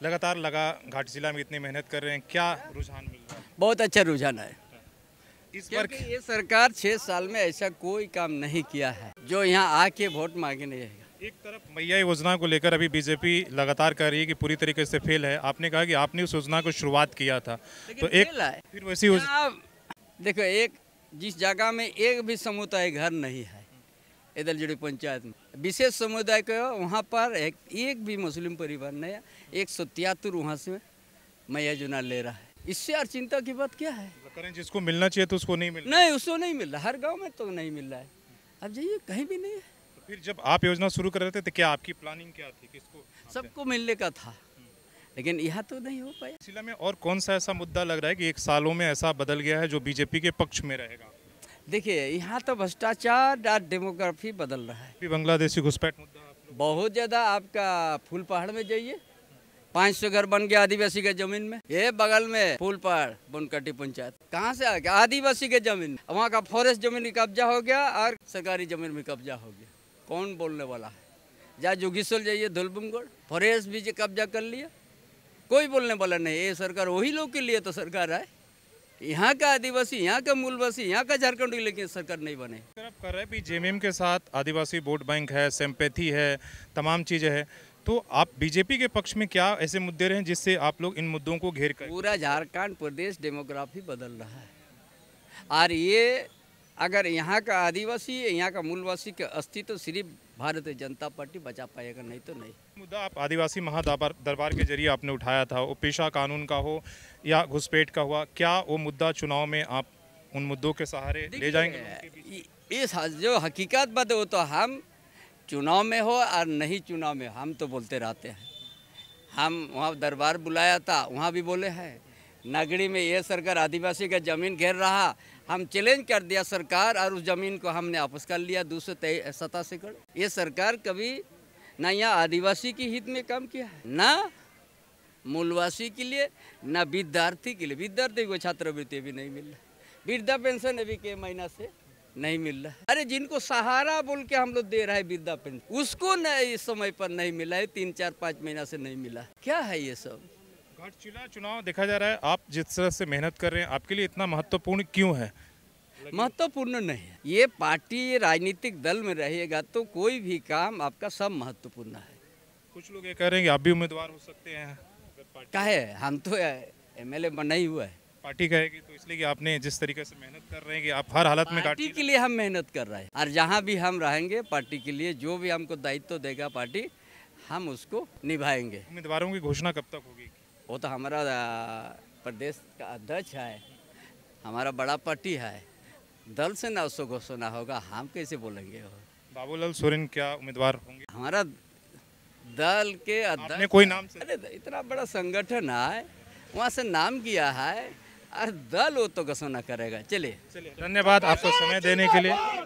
लगातार घाटी जिला में इतनी मेहनत कर रहे हैं, क्या रुझान मिल रहा है? बहुत अच्छा रुझान है। इस बार क्योंकि ये सरकार 6 साल में ऐसा कोई काम नहीं किया है जो यहाँ आके वोट मांगे नहीं आएगा। एक तरफ मैया योजना को लेकर अभी बीजेपी लगातार कह रही है कि पूरी तरीके से फेल है। आपने कहा कि आपने उस योजना को शुरुआत किया था, तो एक फिर वैसी देखो, एक जिस जगह में एक भी समुदाय घर नहीं है इधर जुड़ी पंचायत में, विशेष समुदाय को वहाँ पर एक भी मुस्लिम परिवार नहीं है। 173 वहाँ से मैया योजना ले रहा है। इससे और चिंता की बात क्या है? करें जिसको मिलना चाहिए तो उसको नहीं मिल रहा। नहीं, उसको नहीं मिल रहा। हर गांव में तो नहीं मिल रहा है। अब जाइए, कहीं भी नहीं है। तो फिर जब आप योजना शुरू कर रहे थे तो क्या आपकी प्लानिंग क्या थी? किसको? सबको मिलने का था, लेकिन यहाँ तो नहीं हो पाया। जिला में और कौन सा ऐसा मुद्दा लग रहा है कि 1 सालों में ऐसा बदल गया है जो बीजेपी के पक्ष में रहेगा? देखिए, यहाँ तो भ्रष्टाचार और डेमोग्राफी बदल रहा है। बांग्लादेशी घुसपैठ मुद्दा बहुत ज़्यादा। आपका फूल पहाड़ में जाइए, 500 घर बन गया आदिवासी के जमीन में। ये बगल में फूल पहाड़ बनकटी पंचायत कहाँ से आ गया? आदिवासी के जमीन। वहाँ का फॉरेस्ट जमीन में कब्जा हो गया और सरकारी जमीन में कब्जा हो गया। कौन बोलने वाला है? जहाँ जोगीसोल जाइए, धुलबुमगढ़ फॉरेस्ट भी कब्जा कर लिया। कोई बोलने वाला नहीं। ये सरकार वही लोग के लिए तो सरकार है। यहाँ का आदिवासी, यहाँ का मूलवासी, यहाँ का झारखंड के लिए सरकार नहीं बने। आप कर रहे हैं जेएमएम के साथ आदिवासी वोट बैंक है, सिंपैथी है, तमाम चीजें हैं, तो आप बीजेपी के पक्ष में क्या ऐसे मुद्दे रहे जिससे आप लोग इन मुद्दों को घेर कर? पूरा झारखंड प्रदेश डेमोग्राफी बदल रहा है और ये अगर यहाँ का आदिवासी, यहाँ का मूलवासी का अस्तित्व सिर्फ भारतीय जनता पार्टी बचा पाएगा, नहीं तो नहीं। मुद्दा आप आदिवासी महादरबार के जरिए आपने उठाया था, वो पेशा कानून का हो या घुसपैठ का हुआ, क्या वो मुद्दा चुनाव में आप उन मुद्दों के सहारे ले जाएंगे? इस जो हकीकत बात है वो तो हम चुनाव में हो और नहीं चुनाव में हम तो बोलते रहते हैं। हम वहाँ दरबार बुलाया था, वहाँ भी बोले हैं नगरी में ये सरकार आदिवासी का ज़मीन घेर रहा। हम चैलेंज कर दिया सरकार और उस ज़मीन को हमने वापस कर लिया 287 एकड़। ये सरकार कभी ना यहाँ आदिवासी के हित में काम किया है, ना मूलवासी के लिए, ना विद्यार्थी के लिए। विद्यार्थी को छात्रवृत्ति भी नहीं मिल रहा, वृद्धा पेंशन अभी के महीना से नहीं मिल रहा। अरे जिनको सहारा बोल के हम लोग दे रहे हैं वृद्धा पेंशन, उसको न इस समय पर नहीं मिला है। 3, 4, 5 महीना से नहीं मिला। क्या है ये सब? घाटशिला चुनाव देखा जा रहा है, आप जिस तरह से मेहनत कर रहे हैं, आपके लिए इतना महत्वपूर्ण क्यों है? महत्वपूर्ण नहीं है। ये पार्टी राजनीतिक दल में रहेगा तो कोई भी काम आपका सब महत्वपूर्ण है। कुछ लोग ये कह रहे हैं कि आप भी उम्मीदवार हो सकते हैं। काहे? हम तो एमएलए बना ही हुआ है। पार्टी कहेगी तो इसलिए कि आपने जिस तरीके से मेहनत कर रहे हैं कि आप हर हालत में पार्टी के लिए हम मेहनत कर रहे हैं और जहाँ भी हम रहेंगे पार्टी के लिए जो भी हमको दायित्व देगा पार्टी, हम उसको निभाएंगे। उम्मीदवारों की घोषणा कब तक होगी? वो तो हमारा प्रदेश का अध्यक्ष है, हमारा बड़ा पार्टी है, दल से ना उसको घोषणा होगा, हम कैसे बोलेंगे? बाबूलाल सोरेन क्या उम्मीदवार होंगे? हमारा दल के अध्यक्ष कोई नाम से? अरे इतना बड़ा संगठन है, वहाँ से नाम किया है और दल वो तो घोषणा करेगा। चलिए, धन्यवाद आपका समय देने के लिए।